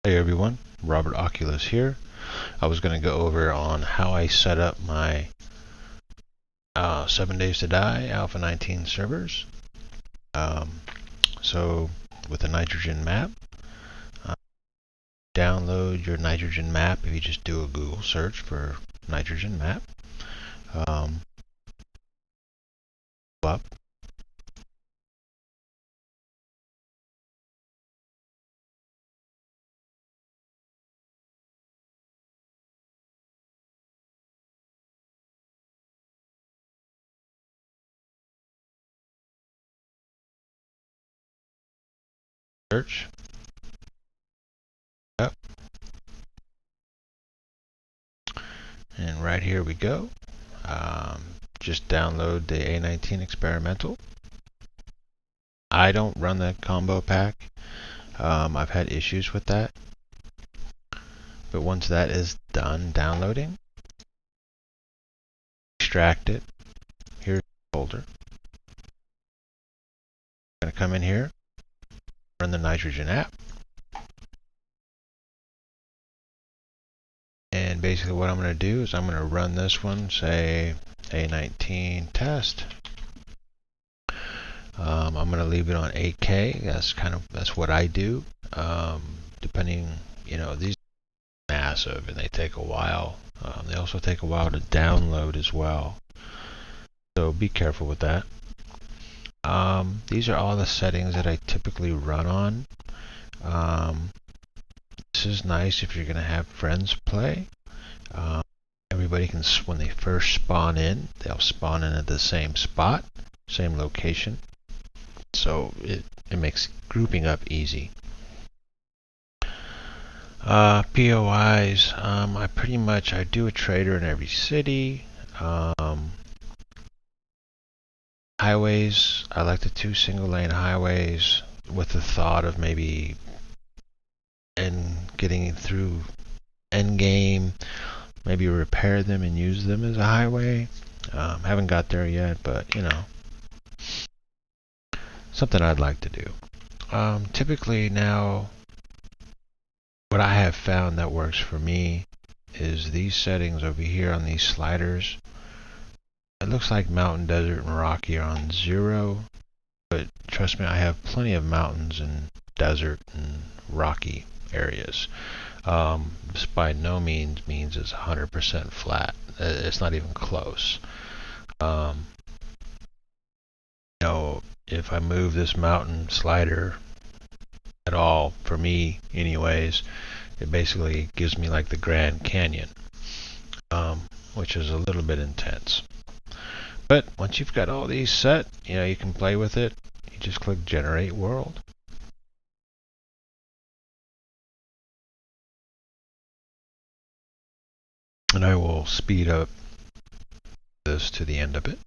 Hey everyone, Robert Oculus here. I was going to go over on how I set up my 7 Days to Die Alpha 19 servers. Um, so with the nitrogen map, uh, download your nitrogen map if you just do a Google search for nitrogen map. Up. Search. Up. And right here we go. Just download the A19 experimental. I don't run the combo pack. I've had issues with that. But once that is done downloading, extract it. Here's the folder. I'm going to come in here, run the nitrogen app. And basically what I'm going to do is I'm going to run this one, say A19 test. I'm going to leave it on 8K. That's what I do. Depending, these are massive and they take a while. They also take a while to download as well. So be careful with that. These are all the settings that I typically run on. This is nice if you're going to have friends play. Everybody can, when they first spawn in, they'll spawn in at the same spot, same location. So it makes grouping up easy. POIs, I do a trader in every city. Highways, I like the 2 single lane highways with the thought of maybe getting through end game, maybe repair them and use them as a highway. Haven't got there yet, but something I'd like to do. Typically now, what I have found that works for me is these settings over here on these sliders. It looks like mountain, desert, and rocky are on 0, but trust me, I have plenty of mountains and desert and rocky areas. This by no means it's 100% flat. It's not even close. If I move this mountain slider at all, for me anyways, it basically gives me like the Grand Canyon, which is a little bit intense. But once you've got all these set, you can play with it. You just click Generate World. And I will speed up this to the end of it.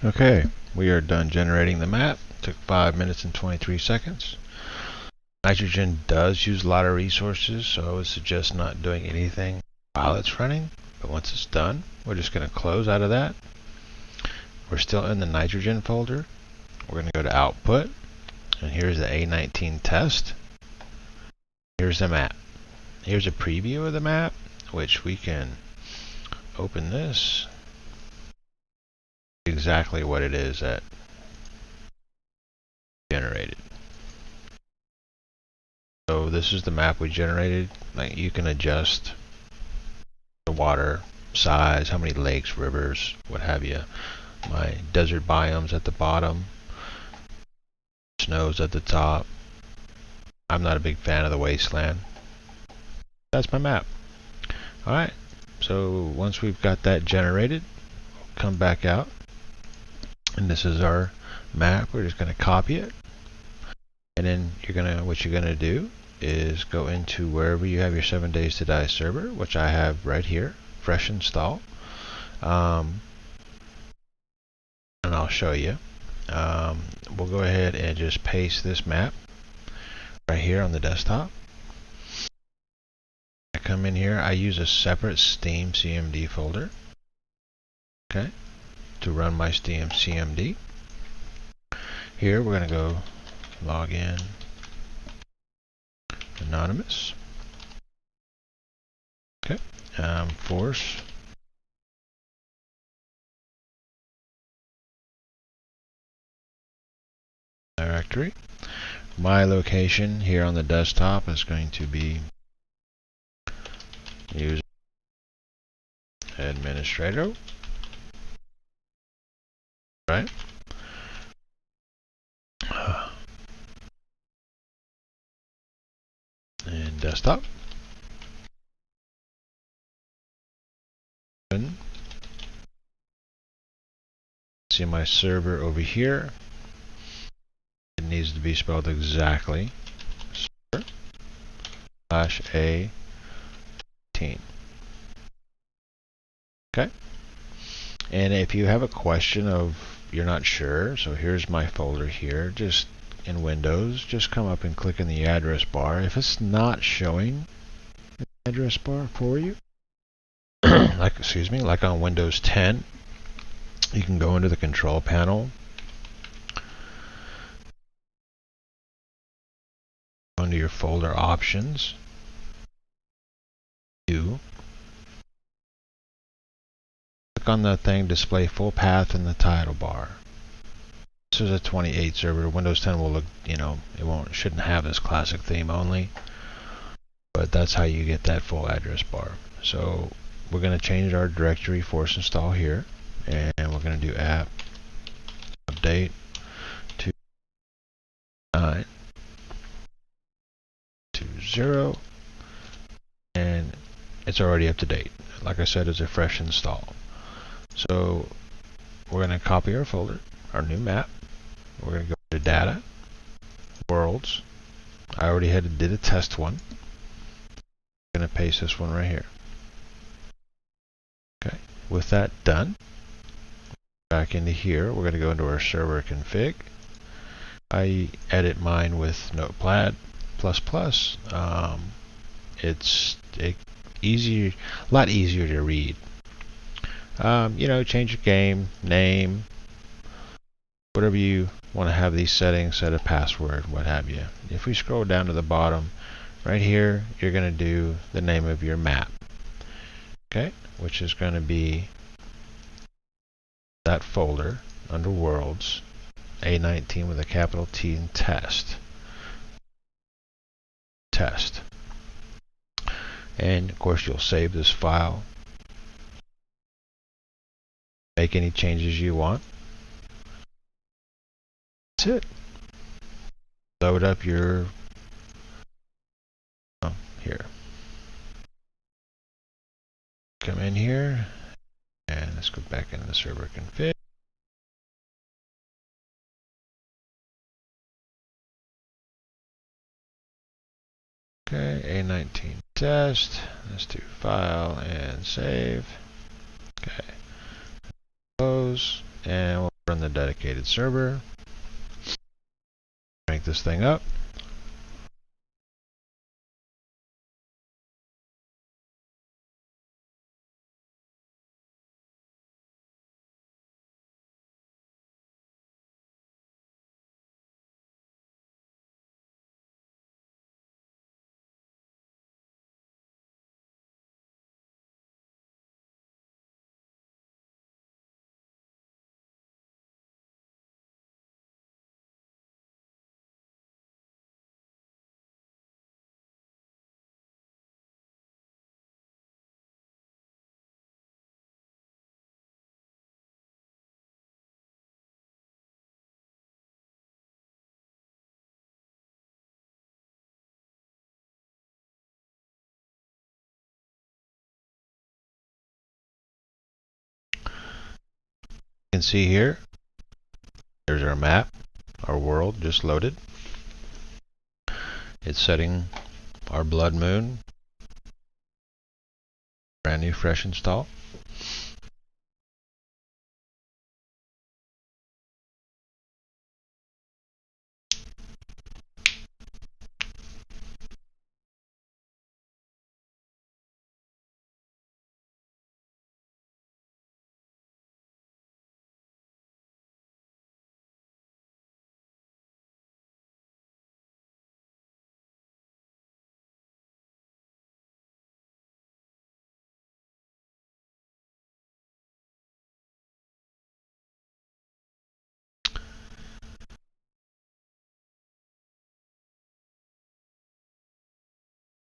Okay, we are done generating the map. Took 5 minutes and 23 seconds. Nitrogen does use a lot of resources, so I would suggest not doing anything while it's running. But once it's done, we're just going to close out of that. We're still in the nitrogen folder. We're going to go to output, and here's the A19 test. Here's the map. Here's a preview of the map, which we can open this. Exactly what it is that generated. So this is the map we generated. Like, you can adjust the water size, how many lakes, rivers, what have you. My desert biomes at the bottom, snows at the top. I'm not a big fan of the wasteland. That's my map. Alright, so once we've got that generated, we'll come back out, and this is our map. We're just going to copy it, and then what you're gonna do is go into wherever you have your 7 Days to Die server, which I have right here, fresh install, and I'll show you. We'll go ahead and just paste this map right here on the desktop. I come in here, I use a separate Steam CMD folder, okay, to run my Steam CMD. Here we're going to go log in, anonymous, okay, force directory. My location here on the desktop is going to be user administrator, right? And desktop. See my server over here. It needs to be spelled exactly. Server /A19. Okay. And if you have a question of you're not sure, so here's my folder here. Just in Windows, just come up and click in the address bar. If it's not showing the address bar for you, like on Windows 10, you can go into the control panel, under your folder options, click on the thing, display full path in the title bar. This is a 28 server. Windows 10 will look, shouldn't have this classic theme only, but that's how you get that full address bar. So we're going to change our directory force install here, and we're going to do app update to 9.20, and it's already up to date. Like I said, it's a fresh install. So we're going to copy our folder, our new map. We're going to go to data, worlds. I already did a test one. I'm going to paste this one right here. Okay, with that done, back into here, we're going to go into our server config. I edit mine with Notepad++. It's a lot easier to read. Change your game name, whatever you want to have these settings, set a password, what have you. If we scroll down to the bottom, right here, you're going to do the name of your map, okay, which is going to be that folder under worlds, A19 with a capital T and test. And of course you'll save this file, make any changes you want. That's it. Load up your here. Come in here and let's go back into the server config. Okay, A19 test. Let's do file and save. Okay. Close, and we'll Run the dedicated server. Crank this thing up. You can see here, there's our map, our world just loaded. It's setting our blood moon, brand new fresh install.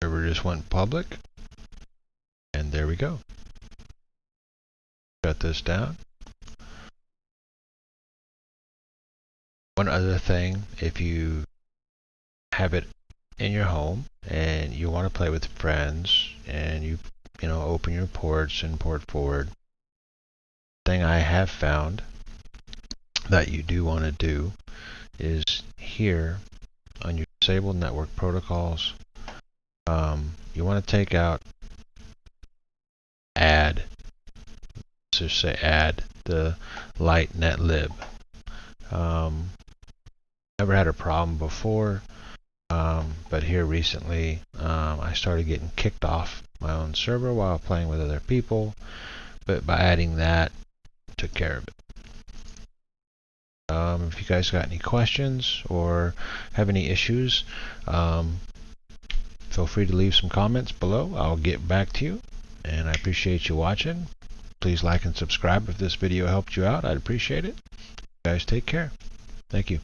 Server just went public, and there we go. Shut this down. One other thing, if you have it in your home and you want to play with friends and you open your ports and port forward, thing I have found that you do want to do is here on your disabled network protocols, you want to take out add, let's just say add the light netlib. Never had a problem before, but here recently I started getting kicked off my own server while playing with other people, but by adding that, took care of it. If you guys got any questions or have any issues, feel free to leave some comments below. I'll get back to you, and I appreciate you watching. Please like and subscribe if this video helped you out. I'd appreciate it. You guys take care. Thank you.